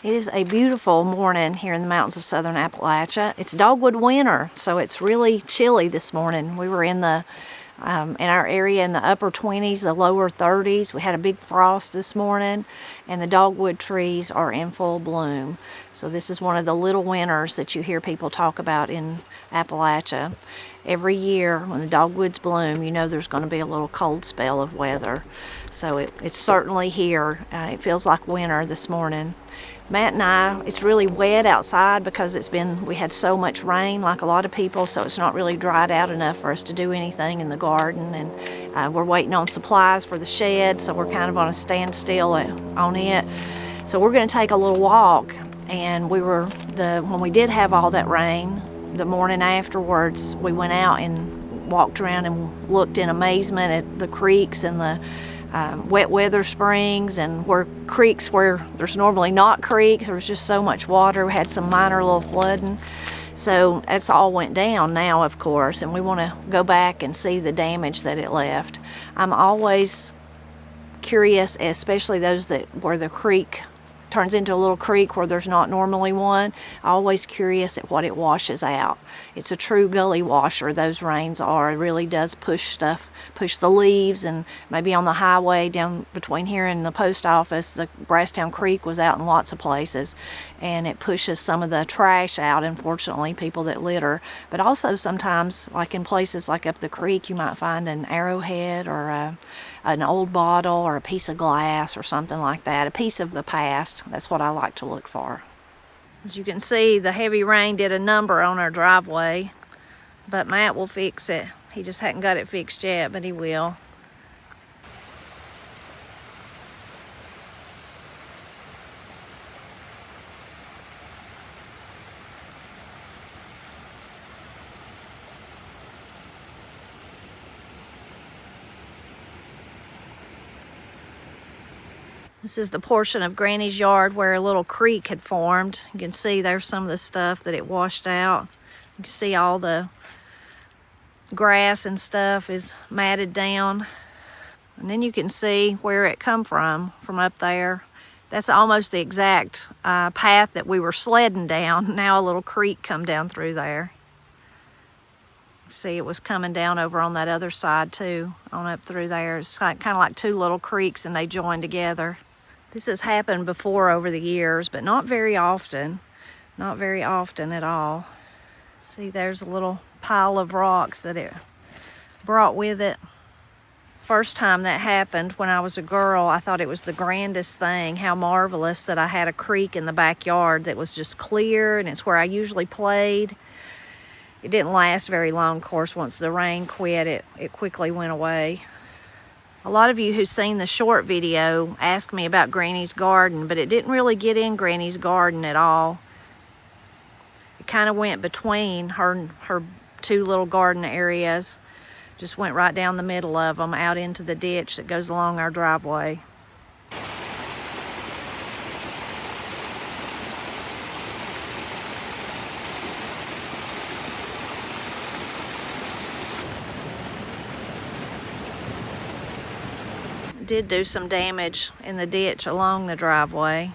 It is a beautiful morning here in the mountains of southern Appalachia. It's dogwood winter, so it's really chilly this morning. We were in our area in the upper 20s, the lower 30s. We had a big frost this morning, and the dogwood trees are in full bloom. So this is one of the little winters that you hear people talk about in Appalachia. Every year when the dogwoods bloom, you know there's going to be a little cold spell of weather. So it's certainly here. It feels like winter this morning. Matt and I, it's really wet outside because we had so much rain like a lot of people, so it's not really dried out enough for us to do anything in the garden, and we're waiting on supplies for the shed, so we're kind of on a standstill on it. So we're going to take a little walk, and when we did have all that rain, the morning afterwards, we went out and walked around and looked in amazement at the creeks and the wet weather springs, and creeks where there's normally not creeks. There was just so much water. We had some minor little flooding. So that's all went down now, of course, and we want to go back and see the damage that it left. I'm always curious, especially those where the creek turns into a little creek where there's not normally one. Always curious at what it washes out. It's a true gully washer, those rains are. It really does push the leaves, and maybe on the highway down between here and the post office, the Brasstown Creek was out in lots of places, and it pushes some of the trash out, unfortunately, people that litter. But also sometimes, like in places like up the creek, you might find an arrowhead or an old bottle or a piece of glass or something like that, a piece of the past. That's what I like to look for. As you can see, the heavy rain did a number on our driveway, but Matt will fix it. He just hadn't got it fixed yet, but he will. This is the portion of Granny's yard where a little creek had formed. You can see there's some of the stuff that it washed out. You can see all the grass and stuff is matted down. And then you can see where it come from up there. That's almost the exact path that we were sledding down. Now a little creek come down through there. See, it was coming down over on that other side too, on up through there. It's kind of like two little creeks, and they join together. This has happened before over the years, but not very often. Not very often at all. See, there's a little pile of rocks that it brought with it. First time that happened when I was a girl, I thought it was the grandest thing. How marvelous that I had a creek in the backyard that was just clear, and it's where I usually played. It didn't last very long, of course. Once the rain quit, it quickly went away. A lot of you who've seen the short video asked me about Granny's garden, but it didn't really get in Granny's garden at all. It kind of went between her two little garden areas. Just went right down the middle of them out into the ditch that goes along our driveway. Did do some damage in the ditch along the driveway.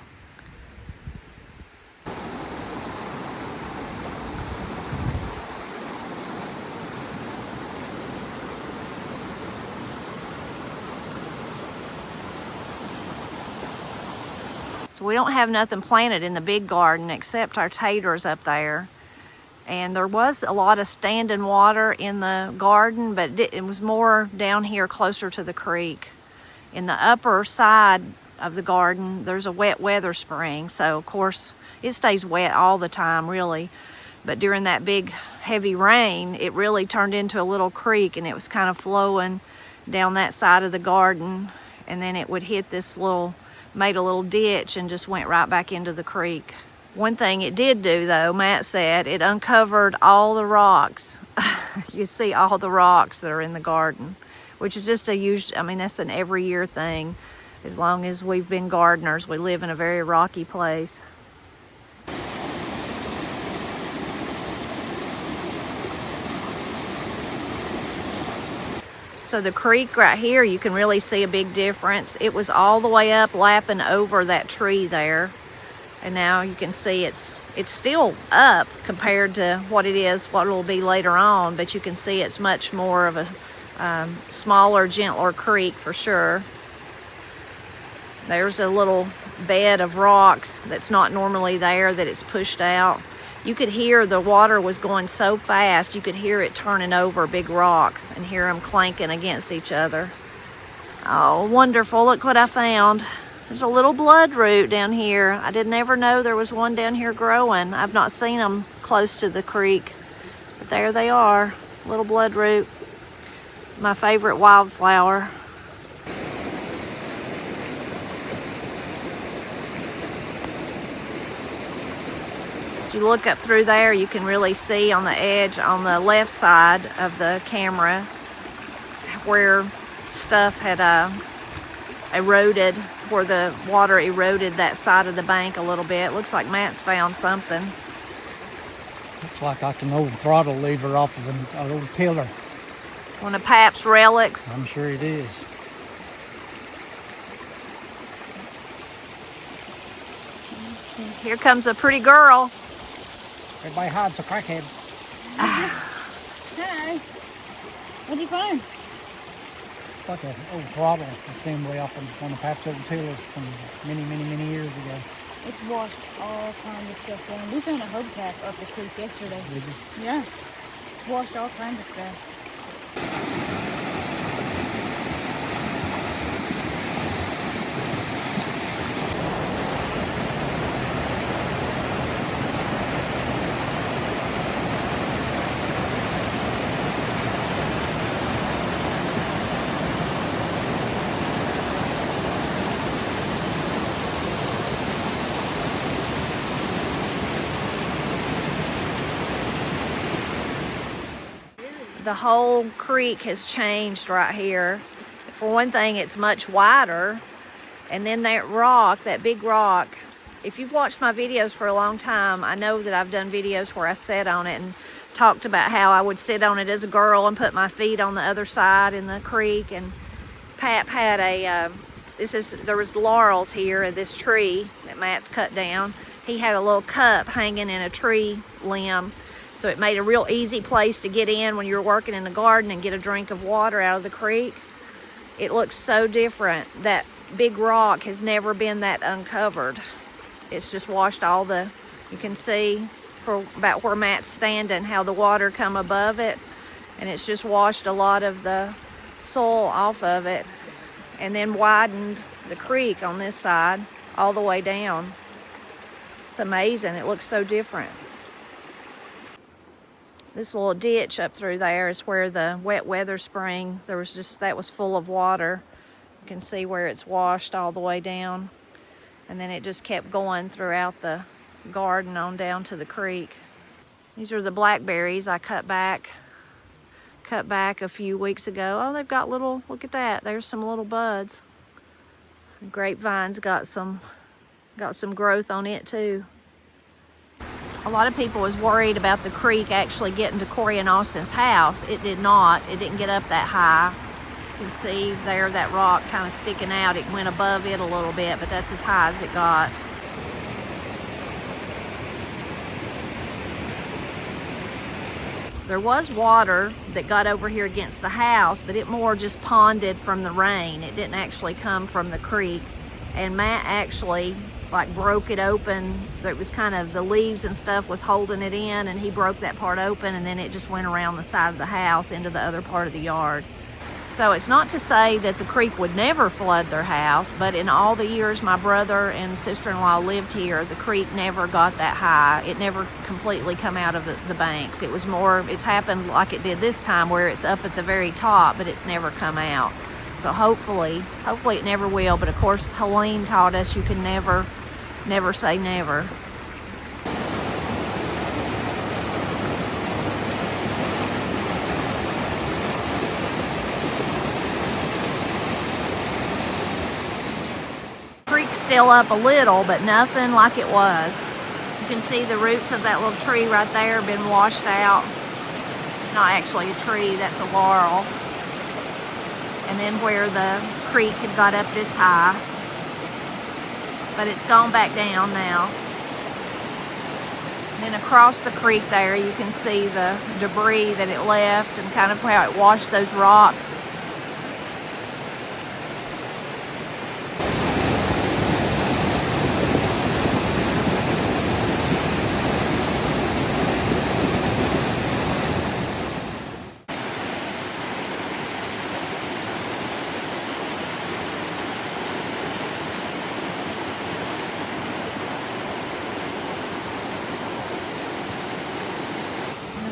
So we don't have nothing planted in the big garden except our taters up there. And there was a lot of standing water in the garden, but it was more down here closer to the creek. In the upper side of the garden, there's a wet weather spring. So, of course, it stays wet all the time, really. But during that big, heavy rain, it really turned into a little creek, and it was kind of flowing down that side of the garden. And then it would hit made a little ditch and just went right back into the creek. One thing it did do, though, Matt said, it uncovered all the rocks. You see all the rocks that are in the garden, which is just that's an every year thing. As long as we've been gardeners, we live in a very rocky place. So the creek right here, you can really see a big difference. It was all the way up lapping over that tree there. And now you can see it's still up compared to what it'll be later on, but you can see it's much more of a smaller, gentler creek for sure. There's a little bed of rocks that's not normally there that it's pushed out. You could hear the water was going so fast, you could hear it turning over big rocks and hear them clanking against each other. Oh, wonderful. Look what I found. There's a little bloodroot down here. I didn't ever know there was one down here growing. I've not seen them close to the creek, but there they are, little bloodroot. My favorite wildflower. If you look up through there, you can really see on the edge on the left side of the camera where stuff had eroded, where the water eroded that side of the bank a little bit. Looks like Matt's found something. Looks like an old throttle lever off of an old tiller. One of Pap's relics. I'm sure it is. Here comes a pretty girl. Everybody hides a crackhead. Hi. What'd you find? It's like an old throttle assembly off of one of Pap's old tillers from many years ago. It's washed all kinds of stuff down. We found a hubcap up the creek yesterday. Did you? Yeah. It's washed all kinds of stuff. The whole creek has changed right here. For one thing, it's much wider. And then that rock, that big rock, if you've watched my videos for a long time, I know that I've done videos where I sat on it and talked about how I would sit on it as a girl and put my feet on the other side in the creek. And Pap had there was laurels here in this tree that Matt's cut down. He had a little cup hanging in a tree limb. So it made a real easy place to get in when you're working in the garden and get a drink of water out of the creek. It looks so different. That big rock has never been that uncovered. It's just washed you can see for about where Matt's standing, how the water come above it. And it's just washed a lot of the soil off of it and then widened the creek on this side all the way down. It's amazing. It looks so different. This little ditch up through there is where the wet weather spring, that was full of water. You can see where it's washed all the way down. And then it just kept going throughout the garden on down to the creek. These are the blackberries I cut back a few weeks ago. Oh, they've got look at that. There's some little buds. The grapevine's got some growth on it too. A lot of people was worried about the creek actually getting to Corey and Austin's house. It did not. It didn't get up that high. You can see there that rock kind of sticking out. It went above it a little bit, but that's as high as it got. There was water that got over here against the house, but it more just ponded from the rain. It didn't actually come from the creek. And Matt actually broke it open. It was kind of the leaves and stuff was holding it in, and he broke that part open, and then it just went around the side of the house into the other part of the yard. So it's not to say that the creek would never flood their house, but in all the years my brother and sister-in-law lived here, the creek never got that high. It never completely come out of the banks. It was more, it's happened like it did this time where it's up at the very top, but it's never come out. So hopefully it never will. But of course, Helene taught us you can never say never. Creek's still up a little, but nothing like it was. You can see the roots of that little tree right there have been washed out. It's not actually a tree, that's a laurel. And then where the creek had got up this high, but it's gone back down now. And then across the creek there, you can see the debris that it left and kind of how it washed those rocks.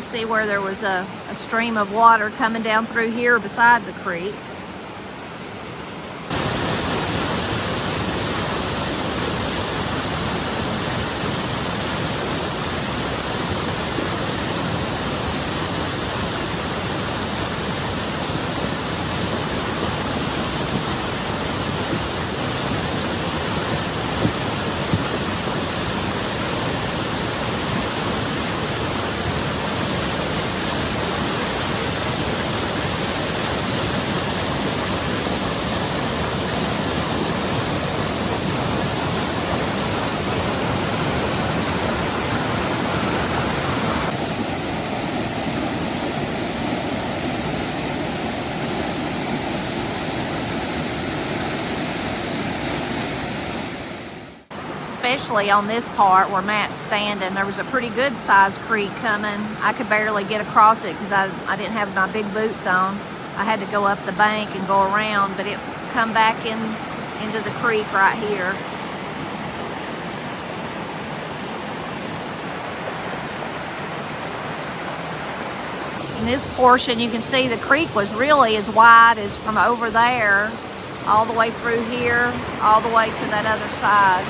See where there was a stream of water coming down through here beside the creek. Especially on this part where Matt's standing, there was a pretty good sized creek coming. I could barely get across it because I didn't have my big boots on. I had to go up the bank and go around, but it come back into the creek right here. In this portion, you can see the creek was really as wide as from over there, all the way through here, all the way to that other side.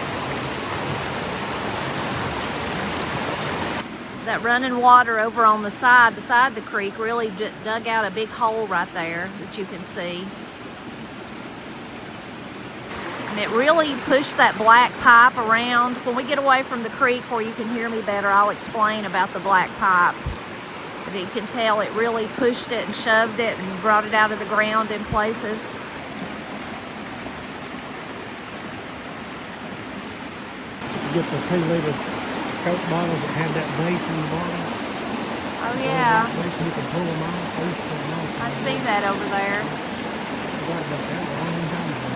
That running water over on the side beside the creek really dug out a big hole right there that you can see. And it really pushed that black pipe around. When we get away from the creek where you can hear me better, I'll explain about the black pipe. But you can tell it really pushed it and shoved it and brought it out of the ground in places. Get the 2-liter Coke bottles that had that base in the bottom. Oh yeah. At least we can pull them off. I see that over there. Forgot about that a long time ago.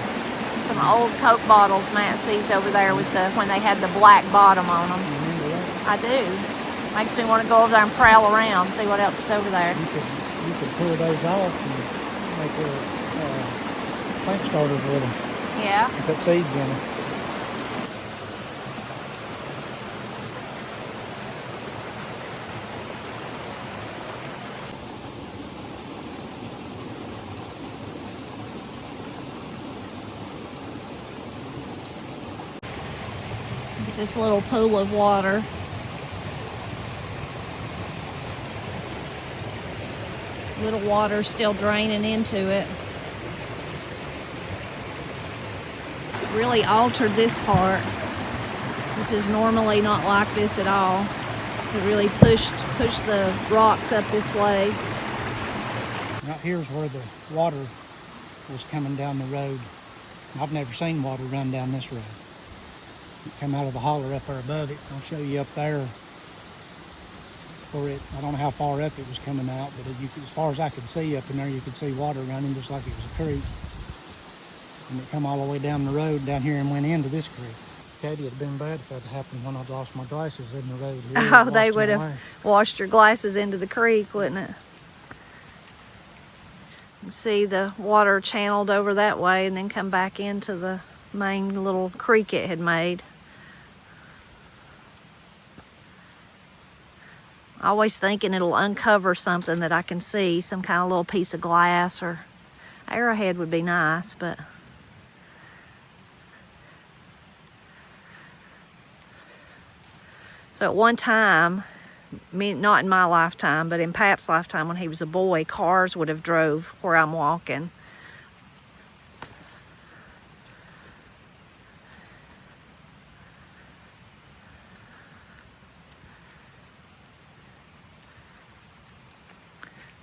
Some old Coke bottles Matt sees over there with when they had the black bottom on them. You remember that? I do. Makes me want to go over there and prowl around, see what else is over there. You could pull those off and make little plant starters with them. Yeah. And put seeds in them. Look at this little pool of water. Little water still draining into it. It really altered this part. This is normally not like this at all. It really pushed the rocks up this way. Now here's where the water was coming down the road. I've never seen water run down this road. It come out of the holler up there above it. I'll show you up there. I don't know how far up it was coming out, but as far as I could see up in there, you could see water running just like it was a creek. And it come all the way down the road down here and went into this creek. Katie, it'd been bad if that had happened when I'd lost my glasses in the road here. Oh, they would have washed your glasses into the creek, wouldn't it? You see the water channeled over that way and then come back into the main little creek it had made. Always thinking it'll uncover something that I can see, some kind of little piece of glass or arrowhead would be nice, but so at one time, not in my lifetime, but in Pap's lifetime when he was a boy, cars would have drove where I'm walking.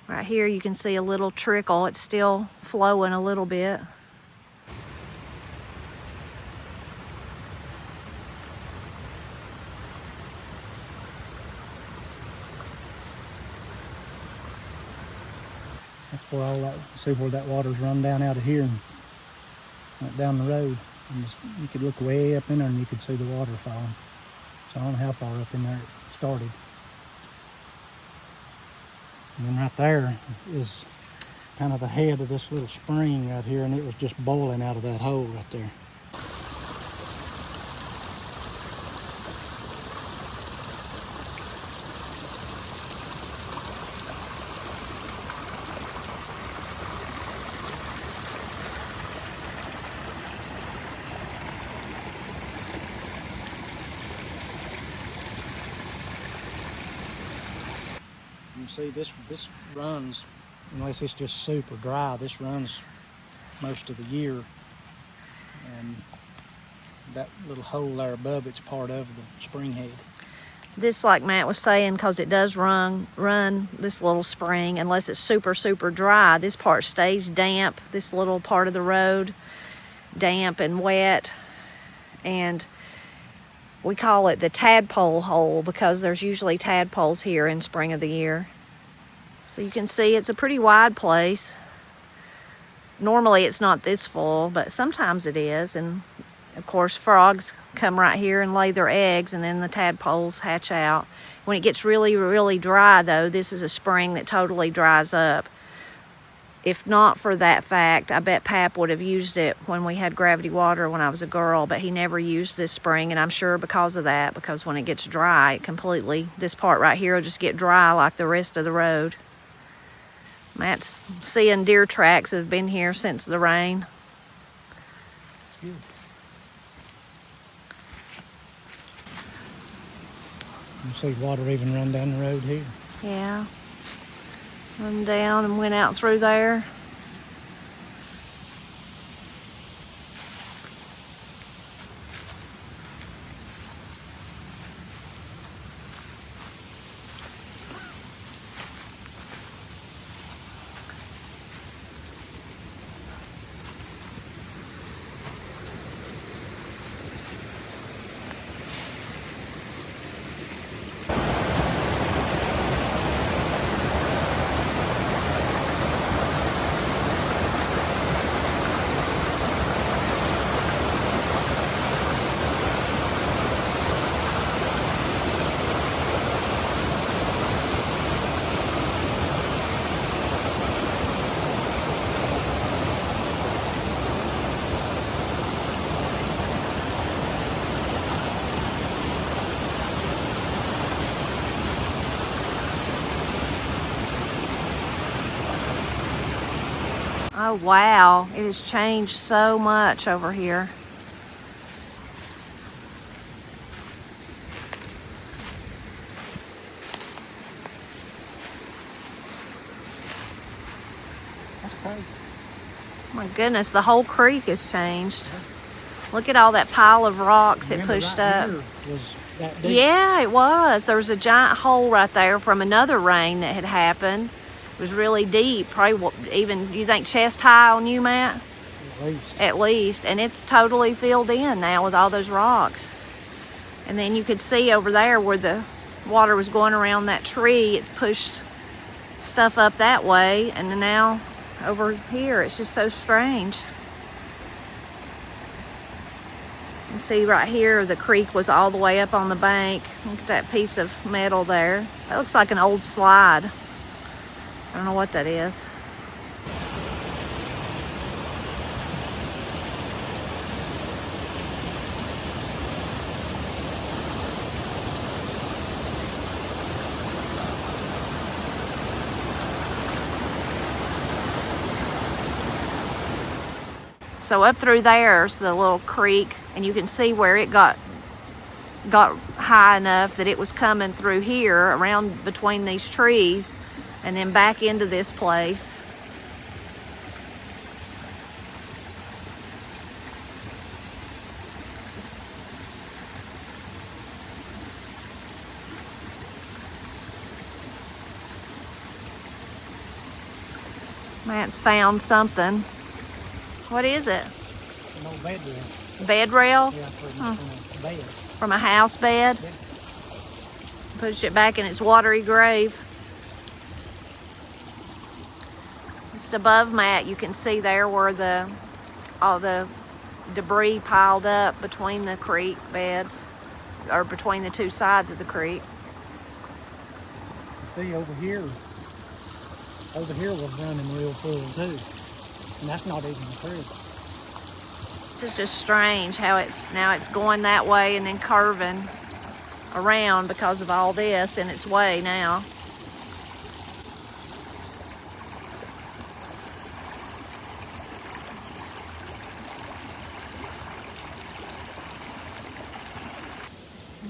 Right here you can see a little trickle. It's still flowing a little bit. where all that, see where that water's run down out of here and went down the road. And you could look way up in there and you could see the water falling. So I don't know how far up in there it started. And then right there is kind of the head of this little spring right here, and it was just boiling out of that hole right there. You see, this runs, unless it's just super dry, this runs most of the year. And that little hole there above it's part of the spring head. This, like Matt was saying, because it does run this little spring, unless it's super, super dry, this part stays damp, this little part of the road, damp and wet. And we call it the tadpole hole because there's usually tadpoles here in spring of the year. So you can see it's a pretty wide place. Normally it's not this full, but sometimes it is. And of course frogs come right here and lay their eggs, and then the tadpoles hatch out. When it gets really, really dry though, this is a spring that totally dries up. If not for that fact, I bet Pap would have used it when we had gravity water when I was a girl, but he never used this spring, and I'm sure because of that, because when it gets dry, it completely, this part right here will just get dry like the rest of the road. Matt's seeing deer tracks that have been here since the rain. It's good. You see water even run down the road here. Yeah. Run down and went out through there. Oh wow, it has changed so much over here. That's crazy. My goodness, the whole creek has changed. Look at all that pile of rocks it pushed up. Here was that deep. Yeah, it was. There was a giant hole right there from another rain that had happened. It was really deep, probably even, you think chest high on you, Matt? At least. At least. And it's totally filled in now with all those rocks. And then you could see over there where the water was going around that tree, it pushed stuff up that way. And then now over here, it's just so strange. You see right here, the creek was all the way up on the bank. Look at that piece of metal there. That looks like an old slide. I don't know what that is. So up through there's the little creek, and you can see where it got high enough that it was coming through here around between these trees and then back into this place. Matt's found something. What is it? An old bed rail. Bed rail? Yeah, from a bed. From a house bed? Yeah. Push it back in its watery grave. Let's Just above Matt, you can see there where all the debris piled up between the creek beds, or between the two sides of the creek. See over here was running real full too. And that's not even the creek. It's just strange how now it's going that way and then curving around because of all this in its way now.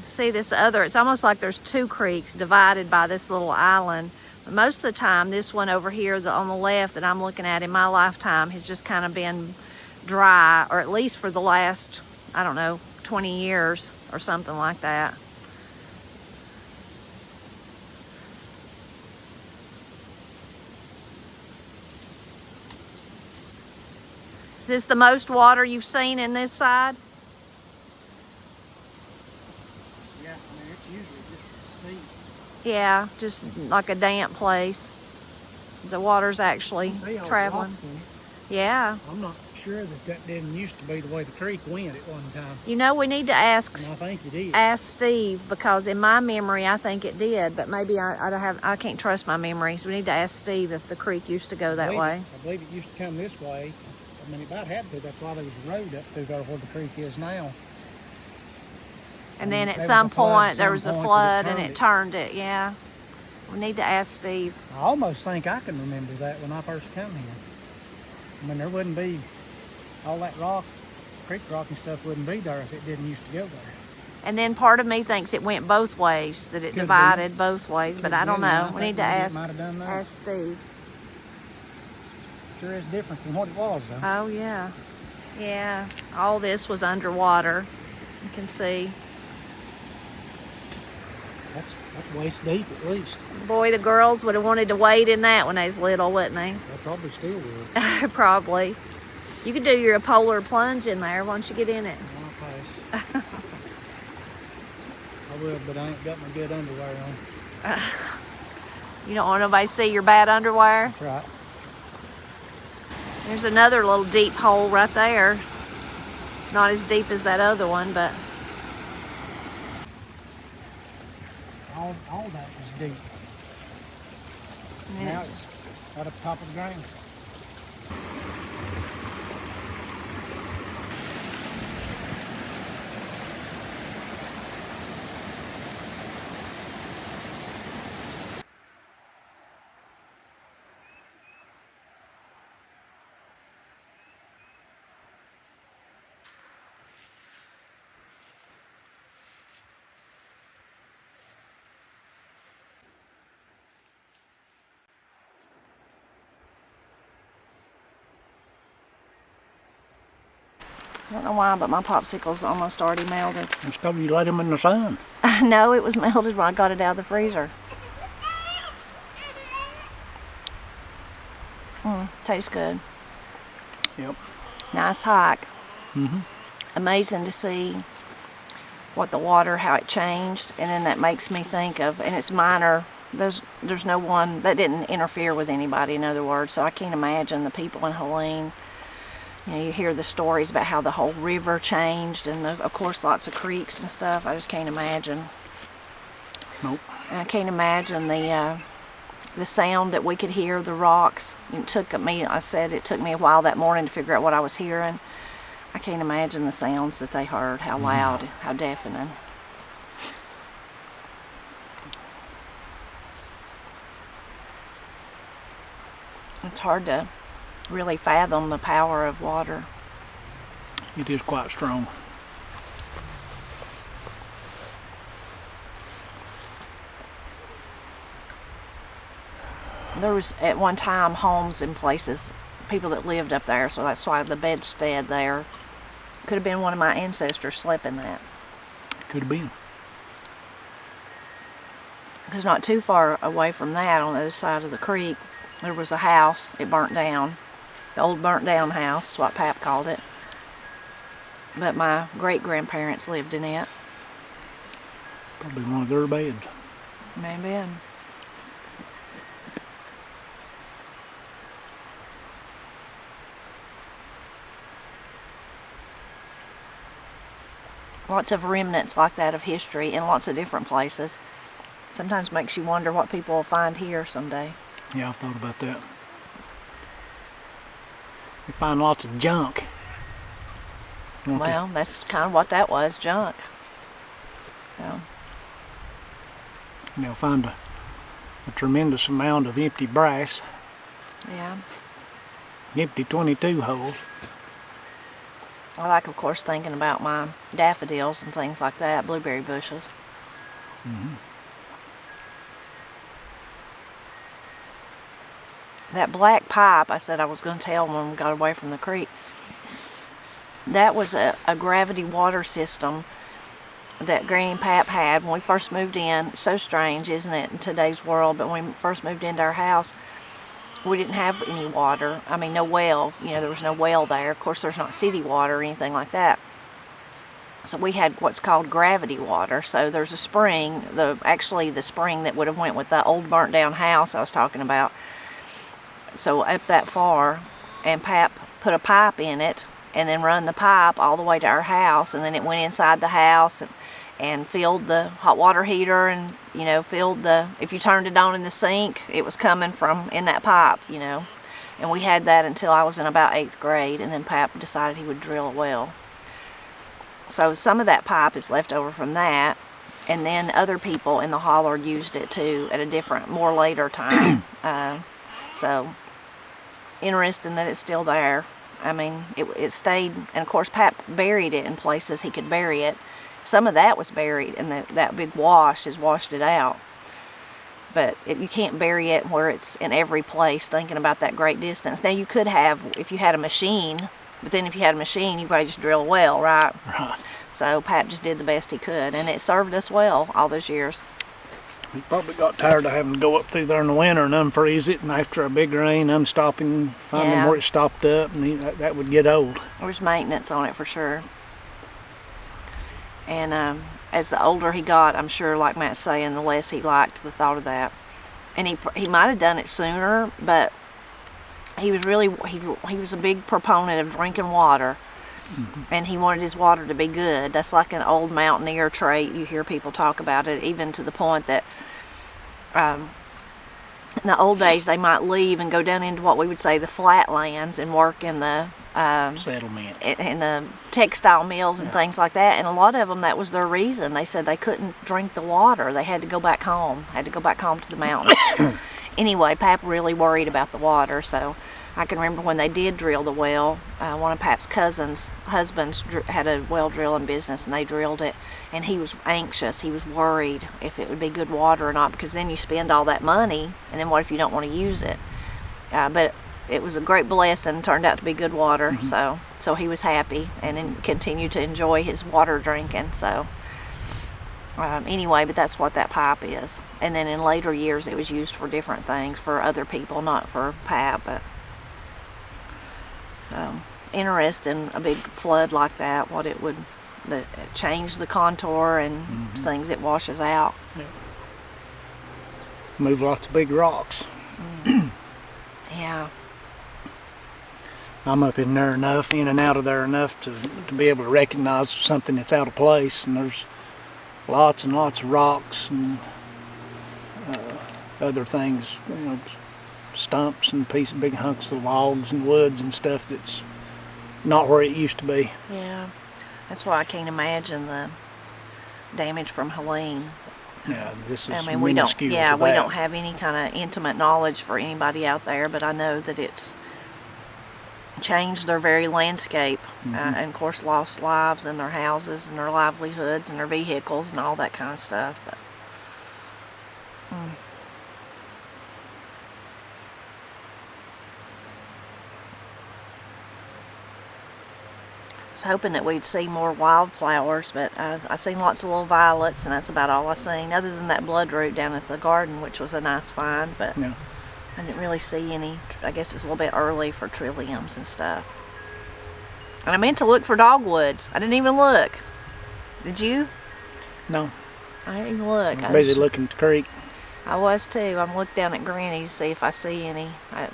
See this other, it's almost like there's two creeks divided by this little island. But most of the time, this one over here on the left that I'm looking at in my lifetime has just kind of been dry, or at least for the last, I don't know, 20 years or something like that. Is this the most water you've seen in this side? Yeah, I mean, it's usually just a sea. Yeah, just like a damp place. The water's actually See all the traveling. rocks in it. Yeah. I'm not sure that didn't used to be the way the creek went at one time. You know, we need to And I ask think it is. Steve, because in my memory I think it did, but maybe I can't trust my memories. We need to ask Steve if the creek used to go that way. I believe it used to come this way. I mean, it about had to. That's why there was a road up through there where the creek is now. And then at there was some a flood point at there some was a point flood that and it turned it, yeah. We need to ask Steve. I almost think I can remember that when I first come here. I mean, there wouldn't be all that rock, creek rock and stuff wouldn't be there if it didn't used to go there. And then part of me thinks it went both ways, that it Could divided be. both ways, but Could I don't be. know. I We think need to maybe it ask might have done that. Steve. Sure is different from what it was, though. Oh yeah. Yeah. All this was underwater. You can see. That's waist deep at least. Boy, the girls would have wanted to wade in that when they was little, wouldn't they? They probably still would. Probably. You could do your polar plunge in there once you get in it. I'll pass. I would, but I ain't got my good underwear on. You don't want nobody to see your bad underwear. That's right. There's another little deep hole right there. Not as deep as that other one, but All that was deep. and Now it's- it's right up top of the ground. I don't know why, but my popsicle's almost already melted. It's because you let them in the sun. No, it was melted when I got it out of the freezer. Tastes good. Yep. Nice hike. Mm-hmm. Amazing to see what the water, how it changed, and then that makes me think of, and it's minor. There's no one that didn't interfere with anybody, in other words. So I can't imagine the people in Helene. You know, you hear the stories about how the whole river changed, and of course lots of creeks and stuff. I just can't imagine. Nope. And I can't imagine the sound that we could hear, the rocks. It took me a while that morning to figure out what I was hearing. I can't imagine the sounds that they heard, how loud, how deafening. It's hard to really fathom the power of water. It is quite strong. There was at one time homes and places, people that lived up there, so that's why the bedstead there could have been one of my ancestors slept in that. Could have been. Because not too far away from that, on the other side of the creek, there was a house. It burnt down. The old burnt down house, what Pap called it. But my great-grandparents lived in it. Probably one of their beds. Maybe. Lots of remnants like that of history in lots of different places. Sometimes makes you wonder what people will find here someday. Yeah, I've thought about that. You find lots of junk. Well, that's kind of what that was, junk. So, And they'll find a tremendous amount of empty brass, yeah. empty 22 holes. I like, of course, thinking about my daffodils and things like that, blueberry bushes. That black pipe I said I was going to tell when we got away from the creek, that was a gravity water system that Granny and Pap had when we first moved in. So strange, isn't it, in today's world? But when we first moved into our house, we didn't have any water. I mean, no well. You know, there was no well there. Of course, there's not city water or anything like that. So we had what's called gravity water. So there's a spring, actually the spring that would have went with the old burnt down house I was talking about. So up that far, and Pap put a pipe in it and then run the pipe all the way to our house, and then it went inside the house and filled the hot water heater, and, you know, filled if you turned it on in the sink, it was coming from in that pipe, you know. And we had that until I was in about 8th grade, and then Pap decided he would drill a well. So some of that pipe is left over from that, and then other people in the holler used it too at a different, more later time. So interesting that it's still there. I mean, it stayed, and of course Pap buried it in places he could bury it. Some of that was buried, and that big wash has washed it out. But you can't bury it where it's in every place, thinking about that great distance. Now, you could have, if you had a machine, but then if you had a machine, you probably just drill a well, right? Right. So Pap just did the best he could, and it served us well all those years. He probably got tired of having to go up through there in the winter and unfreeze it, and after a big rain, unstopping, finding where it stopped up, and that would get old. There was maintenance on it for sure. And as the older he got, I'm sure, like Matt's saying, the less he liked the thought of that. And he might have done it sooner, but he was he was a big proponent of drinking water. And he wanted his water to be good. That's like an old mountaineer trait. You hear people talk about it, even to the point that in the old days they might leave and go down into what we would say the flatlands and work in the settlement, in the textile mills and things like that. And a lot of them, that was their reason. They said they couldn't drink the water. They had to go back home. To the mountains. Anyway, Pap really worried about the water, so I can remember when they did drill the well, one of Pap's cousins' husbands had a well drilling business, and they drilled it, and he was anxious. He was worried if it would be good water or not, because then you spend all that money, and then what if you don't want to use it? But it was a great blessing, turned out to be good water, so he was happy and then continued to enjoy his water drinking. So anyway, but that's what that pipe is. And then in later years, it was used for different things for other people, not for Pap, but. So, interesting, a big flood like that, what it would change the contour and things it washes out. Yeah. Move lots of big rocks. Yeah. I'm up in there enough, in and out of there enough to be able to recognize something that's out of place, and there's lots and lots of rocks and other things, you know, stumps and big hunks of logs and woods and stuff that's not where it used to be. Yeah, that's why I can't imagine the damage from Helene. Yeah, this is we minuscule don't. Yeah, to we that. don't have any kind of intimate knowledge for anybody out there, but I know that it's changed their very landscape, and of course lost lives and their houses and their livelihoods and their vehicles and all that kind of stuff. But. I was hoping that we'd see more wildflowers, but I seen lots of little violets, and that's about all I seen, other than that bloodroot down at the garden, which was a nice find, but Yeah. I didn't really see any. I guess it's a little bit early for trilliums and stuff. And I meant to look for dogwoods. I didn't even look. Did you? No, I didn't even look. I was busy looking at the creek. I was too. I'm looking down at Granny's to see if I see any.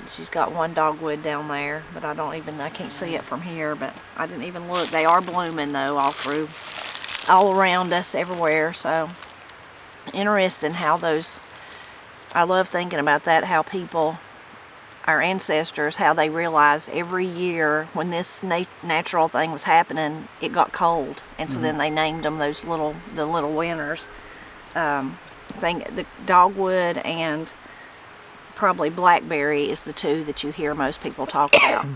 She's got one dogwood down there, but I can't see it from here, but I didn't even look. They are blooming though all through all around us, everywhere. So interesting how those, I love thinking about that, how people, our ancestors, how they realized every year when this natural thing was happening, it got cold, and so then they named them the little winters. I think the dogwood and probably blackberry is the two that you hear most people talk about.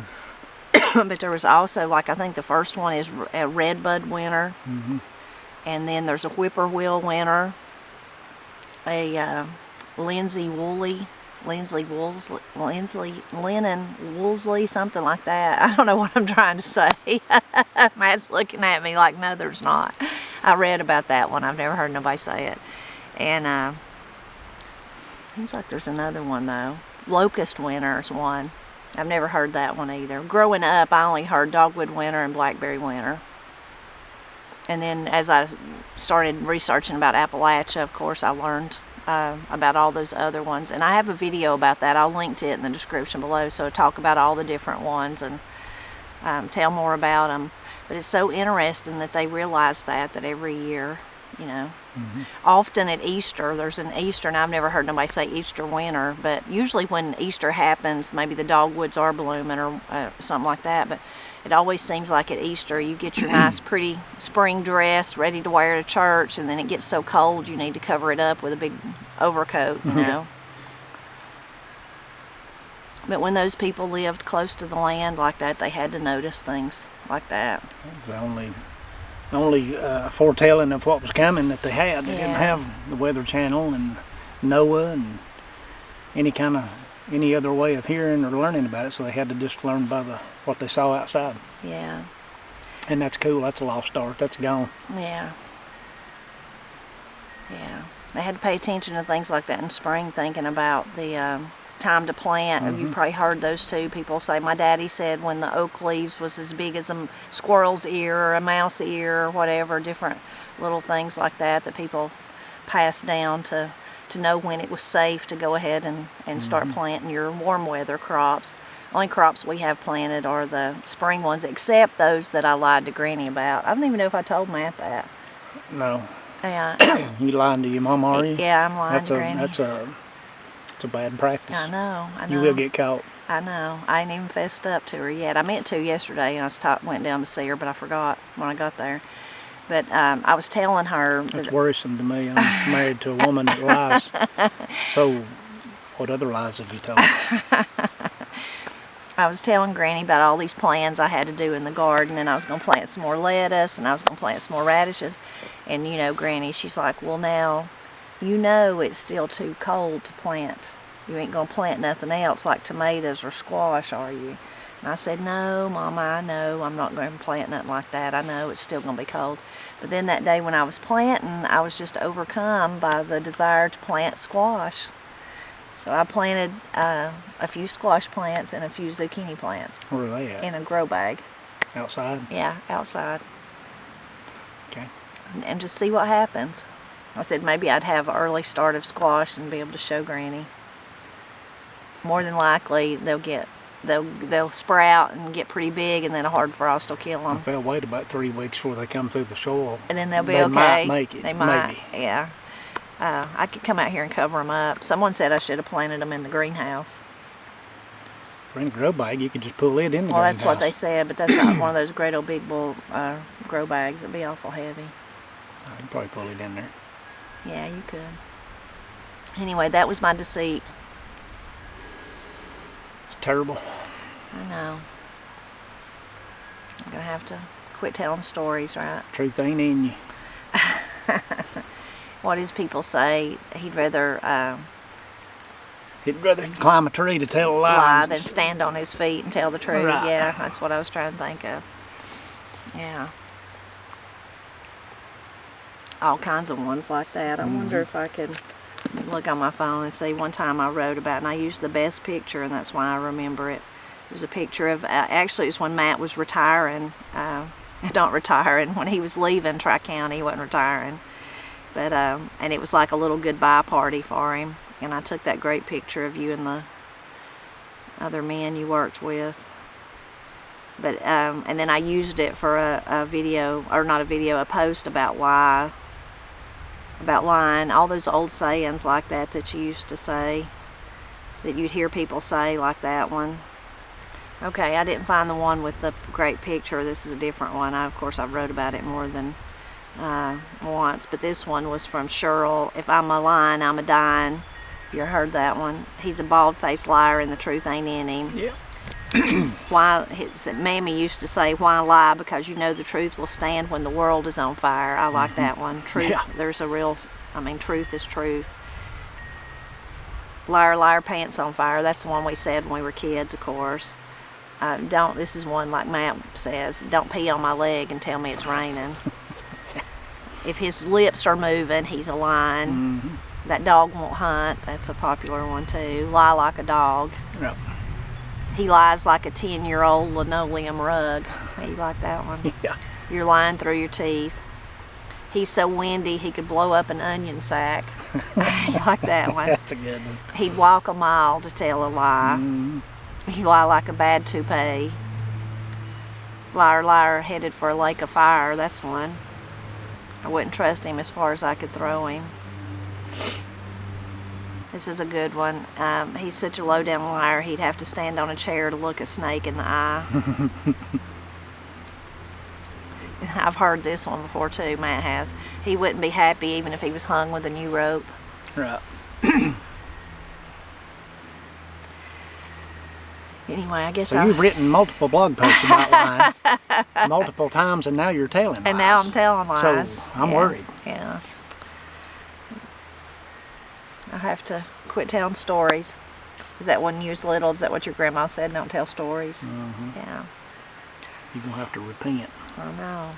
But there was also, like, I think the first one is a redbud winter, and then there's a whippoorwill winter, a linen Woolsey, something like that. I don't know what I'm trying to say. Matt's looking at me like, no, there's not. I read about that one. I've never heard nobody say it. And seems like there's another one, though. Locust winter is one. I've never heard that one either. Growing up, I only heard dogwood winter and blackberry winter. And then as I started researching about Appalachia, of course, I learned about all those other ones. And I have a video about that. I'll link to it in the description below. So I talk about all the different ones and tell more about them. But it's so interesting that they realize that every year, you know. Often at Easter, there's an Easter, and I've never heard nobody say Easter winter, but usually when Easter happens, maybe the dogwoods are blooming or something like that, but it always seems like at Easter you get your nice pretty spring dress ready to wear to church, and then it gets so cold you need to cover it up with a big overcoat, you know. But when those people lived close to the land like that, they had to notice things like that. It's the only foretelling of what was coming that they had. They didn't have the Weather Channel and NOAA and any other way of hearing or learning about it, so they had to just learn by what they saw outside. Yeah. And that's cool. That's a lost art. That's gone. Yeah. Yeah. They had to pay attention to things like that in spring, thinking about the time to plant. You probably heard those too. People say, my daddy said when the oak leaves was as big as a squirrel's ear or a mouse ear or whatever, different little things like that people passed down to know when it was safe to go ahead and start planting your warm weather crops. Only crops we have planted are the spring ones, except those that I lied to Granny about. I don't even know if I told Matt that. No. Yeah. You lying to your mom, are you? Yeah, I'm lying to Granny. It's a bad practice. I know. You will get caught. I know. I ain't even fessed up to her yet. I meant to yesterday, and I went down to see her, but I forgot when I got there. But I was telling her... That's worrisome to me. I'm married to a woman that lies. So, what other lies have you told? I was telling Granny about all these plans I had to do in the garden, and I was going to plant some more lettuce, and I was going to plant some more radishes. And, you know, Granny, she's like, well, now... you know it's still too cold to plant. You ain't gonna plant nothing else like tomatoes or squash, are you? And I said, no, Mama, I know I'm not going to plant nothing like that. I know it's still gonna be cold. But then that day when I was planting, I was just overcome by the desire to plant squash. So I planted a few squash plants and a few zucchini plants. Where are they at? In a grow bag. Outside? Yeah, outside. Okay. And just see what happens. I said maybe I'd have an early start of squash and be able to show Granny. More than likely they'll sprout and get pretty big, and then a hard frost will kill them. If they'll wait about 3 weeks before they come through the soil, and then they'll be they okay. Might make it. They might, maybe. Yeah. I could come out here and cover them up. Someone said I should have planted them in the greenhouse. For any grow bag, you could just pull it in the greenhouse. Well, that's what they said, but that's not one of those great old big bull grow bags. It'd be awful heavy. You could probably pull it in there. Yeah, you could. Anyway, that was my deceit. It's terrible. I know. I'm going to have to quit telling stories, right? Truth ain't in you. What does people say? He'd rather climb a tree to tell a lie than stand on his feet and tell the truth. Right. Yeah, that's what I was trying to think of. Yeah. All kinds of ones like that. I wonder if I could look on my phone and see. One time I wrote about it, and I used the best picture, and that's why I remember it. It was a picture of, actually it was when Matt was retiring, not retiring, when he was leaving Tri-County. He wasn't retiring. But, and it was like a little goodbye party for him. And I took that great picture of you and the other men you worked with. But and then I used it for a video, or not a video, a post about lying, all those old sayings like that that you used to say, that you'd hear people say, like that one. Okay, I didn't find the one with the great picture. This is a different one. Of course, I've wrote about it more than once, but this one was from Sherrill. If I'm a lying, I'm a dying. You heard that one? He's a bald-faced liar and the truth ain't in him. Yeah. Why? His mammy used to say, "Why lie? Because you know the truth will stand when the world is on fire." I like that one. Truth. Yeah. There's a real. I mean, truth is truth. Liar, liar, pants on fire. That's the one we said when we were kids, of course. Don't. This is one like Matt says. Don't pee on my leg and tell me it's raining. If his lips are moving, he's a lying. Mm-hmm. That dog won't hunt. That's a popular one too. Lie like a dog. Yep. He lies like a 10-year-old linoleum rug. You like that one? Yeah. You're lying through your teeth. He's so windy he could blow up an onion sack. You like that one? That's a good one. He'd walk a mile to tell a lie. You lie like a bad toupee. Liar, liar, headed for a lake of fire. That's one. I wouldn't trust him as far as I could throw him. This is a good one. He's such a low-down liar, he'd have to stand on a chair to look a snake in the eye. I've heard this one before too, Matt has. He wouldn't be happy even if he was hung with a new rope. Right. Anyway, I guess So you've written multiple blog posts about lying multiple times, and now you're telling lies. And now I'm telling lies. So I'm worried. Yeah. I have to quit telling stories. Is that when you was little? Is that what your grandma said? Don't tell stories? Mm-hmm. Yeah. You're going to have to repent. I know.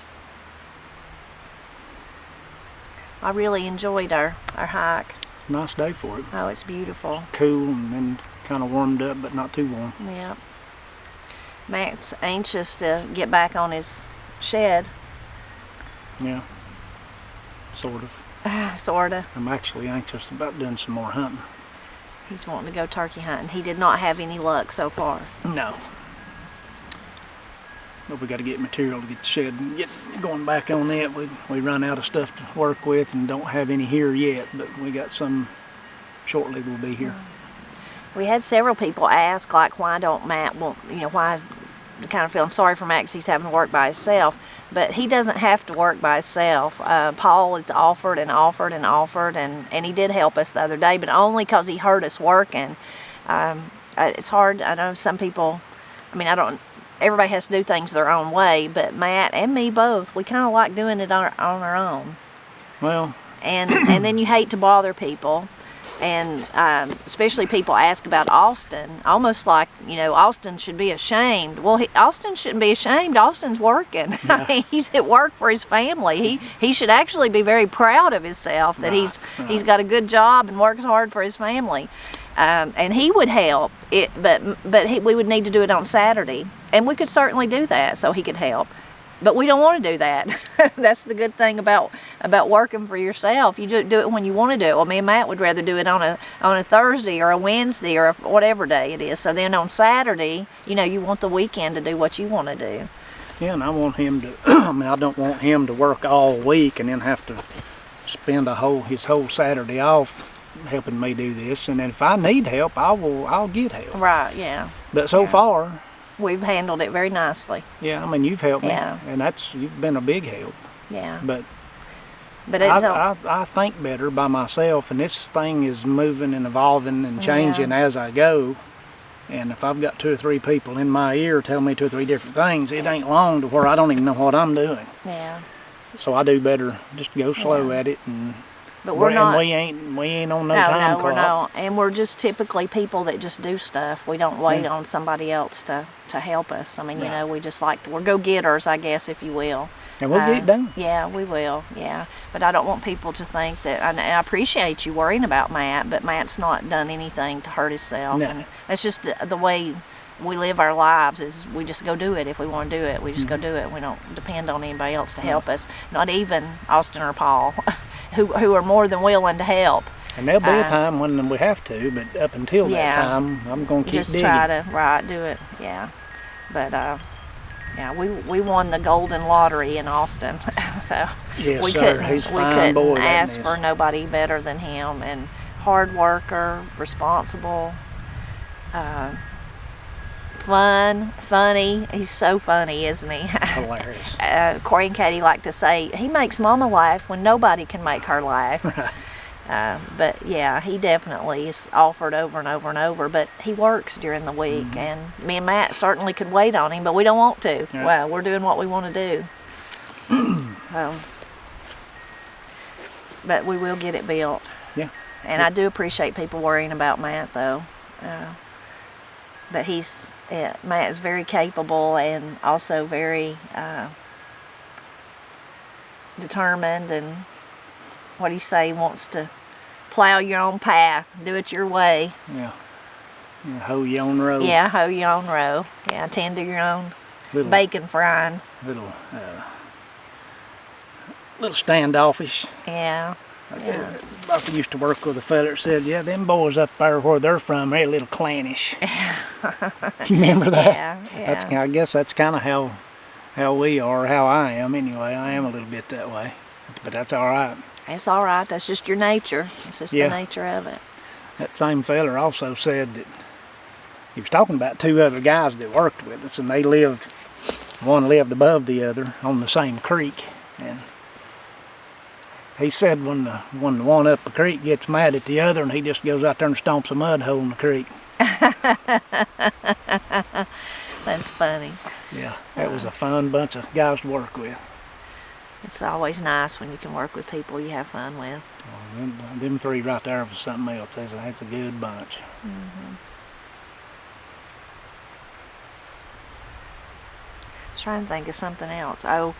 I really enjoyed our hike. It's a nice day for it. Oh, it's beautiful. Cool and then kind of warmed up, but not too warm. Yeah. Matt's anxious to get back on his shed. Yeah. Sort of. Sorta. I'm actually anxious about doing some more hunting. He's wanting to go turkey hunting. He did not have any luck so far. No. But we got to get material to get the shed and get going back on it. We run out of stuff to work with and don't have any here yet, but we got some shortly will be here. We had several people ask, like, why don't Matt want, why kind of feeling sorry for Matt because he's having to work by himself. But he doesn't have to work by himself. Paul has offered and offered and offered, and he did help us the other day, but only because he heard us working. It's hard. I know some people, everybody has to do things their own way, but Matt and me both, we kind of like doing it on our own. Well. And then you hate to bother people. And especially people ask about Austin, almost like, Austin should be ashamed. Well, Austin shouldn't be ashamed. Austin's working. Yeah. He's at work for his family. He should actually be very proud of himself that he's got a good job and works hard for his family. And he would help, we would need to do it on Saturday. And we could certainly do that so he could help. But we don't want to do that. That's the good thing about working for yourself. You do it when you want to do it. Well, me and Matt would rather do it on a Thursday or a Wednesday or whatever day it is. So then on Saturday, you want the weekend to do what you want to do. Yeah, and I want him to, I don't want him to work all week and then have to spend his whole Saturday off helping me do this. And then if I need help, I'll get help. Right, yeah. But so far, we've handled it very nicely. Yeah, you've helped me, Yeah. and you've been a big help. Yeah. But it's I think better by myself, and this thing is moving and evolving and changing as I go. And if I've got 2 or 3 people in my ear telling me 2 or 3 different things, it ain't long to where I don't even know what I'm doing. Yeah. So I do better just go slow at it, and but we're not. And we ain't on no time clock. We're not. And we're just typically people that just do stuff. We don't wait on somebody else to help us. We just we're go-getters, I guess, if you will. And we'll get it done. Yeah, we will. Yeah, but I don't want people to think that. And I appreciate you worrying about Matt, but Matt's not done anything to hurt himself. No. And that's just the way we live our lives. Is we just go do it if we want to do it. We just go do it. We don't depend on anybody else to help us. Not even Austin or Paul, who are more than willing to help. And there'll be a time when we have to, but up until that time, I'm going to keep just digging. Try to do it. Yeah, but Yeah, we won the golden lottery in Austin, so Yes, we sir. He's a fine boy, that ask is. for nobody better than him. And hard worker, responsible, funny. He's so funny, isn't he? Hilarious. Corey and Katie like to say he makes Mama laugh when nobody can make her laugh. But yeah, he definitely is offered over and over and over, but he works during the week, and me and Matt certainly could wait on him, but we don't want to. Yeah. Well, we're doing what we want to do. But we will get it built. Yeah. And I do appreciate people worrying about Matt, though. But Matt is very capable and also very determined, and what do you say, wants to plow your own path, do it your way. Yeah. Hoe your own road. Yeah, hoe your own row. Yeah, tend to your own bacon frying. Little standoffish. Yeah. I used to work with a fella that said, yeah, them boys up there where they're from, they're a little clannish. You remember that? Yeah. I guess that's kind of how we are, how I am anyway. I am a little bit that way, but that's all right. It's all right. That's just your nature. It's just the nature of it. That same fella also said that he was talking about two other guys that worked with us, and one lived above the other on the same creek, and he said when the one up the creek gets mad at the other, and he just goes out there and stomps a mud hole in the creek. That's funny. Yeah, that was a fun bunch of guys to work with. It's always nice when you can work with people you have fun with. Well, them three right there was something else. That's a good bunch. Mm-hmm. I was trying to think of something else. Oh,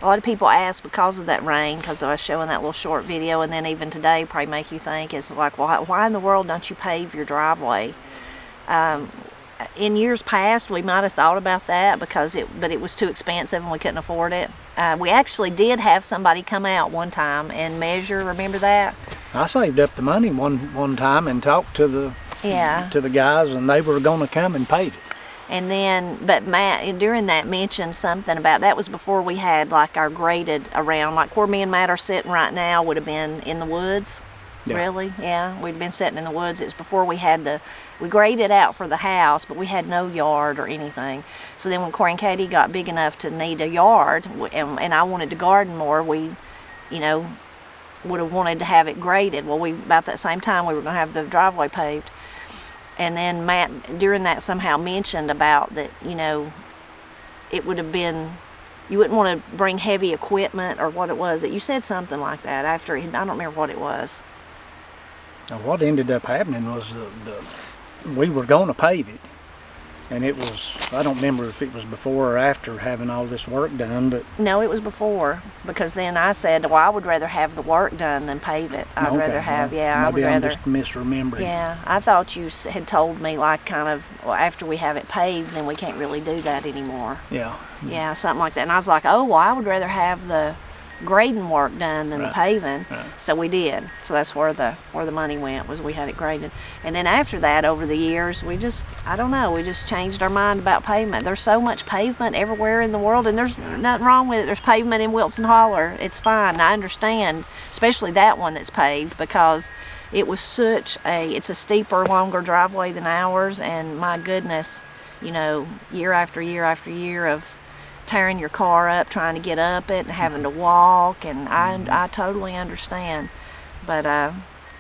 a lot of people ask because of that rain, because I was showing that little short video, and then even today probably make you think, is like, why in the world don't you pave your driveway? In years past, we might have thought about that but it was too expensive and we couldn't afford it. We actually did have somebody come out one time and measure. Remember that? I saved up the money one time and talked to the guys, and they were going to come and pave it. And then, but Matt during that mentioned something about that was before we had like our graded around, like where me and Matt are sitting right now would have been in the woods. Yeah. Really? Yeah, we'd been sitting in the woods. It's before we graded out for the house, but we had no yard or anything. So then when Corey and Katie got big enough to need a yard, and I wanted to garden more, we, would have wanted to have it graded. Well, about that same time, we were going to have the driveway paved. And then Matt, during that, somehow mentioned about that, it would have been, you wouldn't want to bring heavy equipment or what it was. That you said something like that after, I don't remember what it was. Now, what ended up happening was we were going to pave it, and it was, I don't remember if it was before or after having all this work done, but... No, it was before, because then I said, well, I would rather have the work done than pave it. I'd rather have, I would rather... Maybe I'm just misremembering. Yeah, I thought you had told me, like, kind of, well, after we have it paved, then we can't really do that anymore. Yeah. Yeah, something like that. And I was like, oh, well, I would rather have the grading work done than the paving. Right. So we did. So that's where the money went, was we had it graded. And then after that, over the years, we just changed our mind about pavement. There's so much pavement everywhere in the world, and there's nothing wrong with it. There's pavement in Wilson Holler. It's fine. I understand, especially that one that's paved, because it was it's a steeper, longer driveway than ours, and my goodness, year after year after year of tearing your car up trying to get up it and having to walk, and I totally understand. But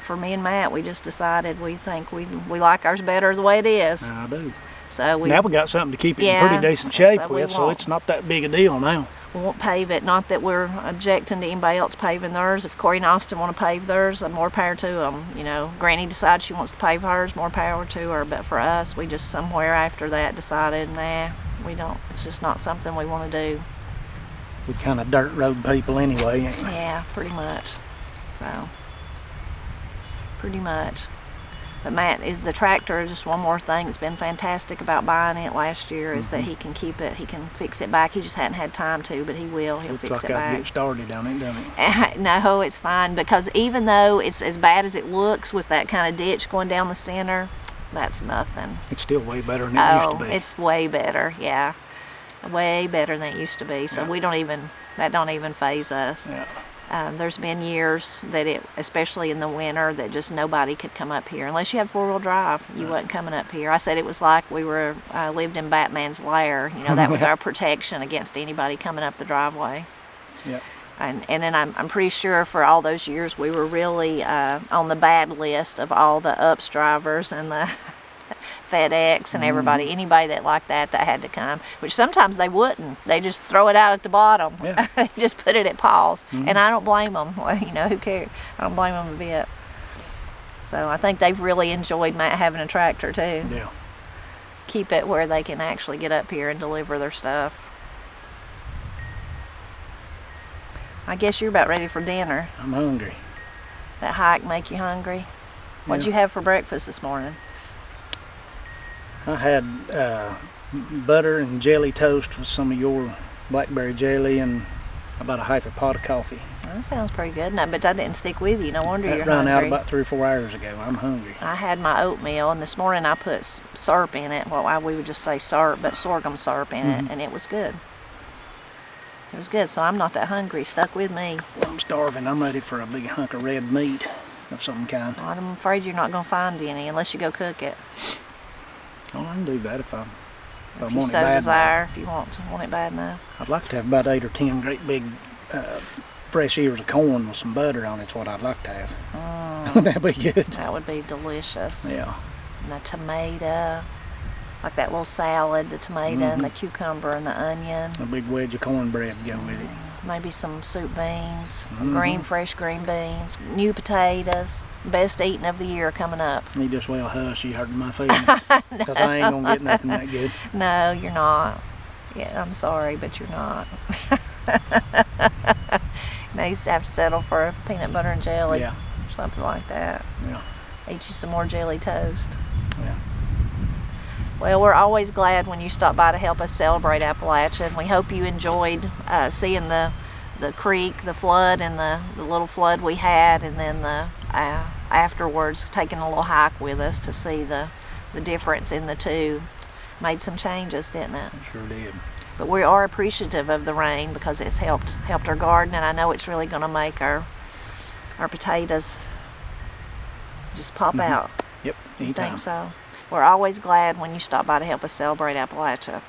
for me and Matt, we just decided we think we like ours better the way it is. I do. So now we got something to keep it in pretty decent shape with, so it's not that big a deal now. We won't pave it. Not that we're objecting to anybody else paving theirs. If Corey and Austin want to pave theirs, more power to them. Granny decides she wants to pave hers, more power to her. But for us, we just somewhere after that decided, nah, we don't. It's just not something we want to do. We kind of dirt road people anyway, ain't we? Yeah, pretty much. So, pretty much. But Matt, is the tractor just one more thing that's been fantastic about buying it last year is that he can keep it, he can fix it back. He just hadn't had time to, but he will. He'll fix it back. Looks like I get started on it, doesn't it? No, it's fine, because even though it's as bad as it looks with that kind of ditch going down the center, that's nothing. It's still way better than it used to be. It's way better, yeah. way better than it used to be. So Yeah. that don't even faze us. Yeah. There's been years that especially in the winter, that just nobody could come up here unless you had 4-wheel drive. You wasn't coming up here. I said it was like we were lived in Batman's lair. You know, that was our protection against anybody coming up the driveway. Yeah. And then I'm pretty sure for all those years we were really on the bad list of all the UPS drivers and the FedEx and everybody, anybody that like that had to come, which sometimes they wouldn't. They just throw it out at the bottom. Yeah. They just put it at Paul's, and I don't blame them. Well, you know, who cares? I don't blame them a bit. So I think they've really enjoyed having a tractor too. Yeah. Keep it where they can actually get up here and deliver their stuff. I guess you're about ready for dinner. I'm hungry. That hike make you hungry? What'd Yeah. you have for breakfast this morning? I had butter and jelly toast with some of your blackberry jelly and about a half a pot of coffee. That sounds pretty good. No, but that didn't stick with you. No wonder That you're ran hungry. out about 3 or 4 hours ago. I'm hungry. I had my oatmeal, and this morning I put syrup in it. Well, we would just say syrup, but sorghum syrup in it, and it was good. It was good, so I'm not that hungry. Stuck with me. I'm starving. I'm ready for a big hunk of red meat of some kind. I'm afraid you're not going to find any unless you go cook it. Well, I can do that if I If want you it so bad desire, if you want it bad enough. I'd like to have about 8 or 10 great big fresh ears of corn with some butter on it's what I'd like to have. That'd be good. That would be delicious. Yeah. And a tomato, like that little salad, the tomato and the cucumber and the onion. A big wedge of cornbread to go with it. Maybe some soup beans, fresh green beans, new potatoes. Best eating of the year coming up. You just well hush, you hurting my feelings. Because I ain't gonna get nothing that good. No, you're not. Yeah, I'm sorry, but you're not. I used to have to settle for a peanut butter and jelly. Yeah. Or something like that. Yeah. Eat you some more jelly toast. Yeah. Well, we're always glad when you stop by to help us celebrate Appalachia, and we hope you enjoyed seeing the creek, the flood, and the little flood we had, and then the afterwards taking a little hike with us to see the difference in the two. Made some changes, didn't it? It sure did. But we are appreciative of the rain because it's helped our garden, and I know it's really going to make our potatoes just pop out. Yep. You Anytime. think so? We're always glad when you stop by to help us celebrate Appalachia.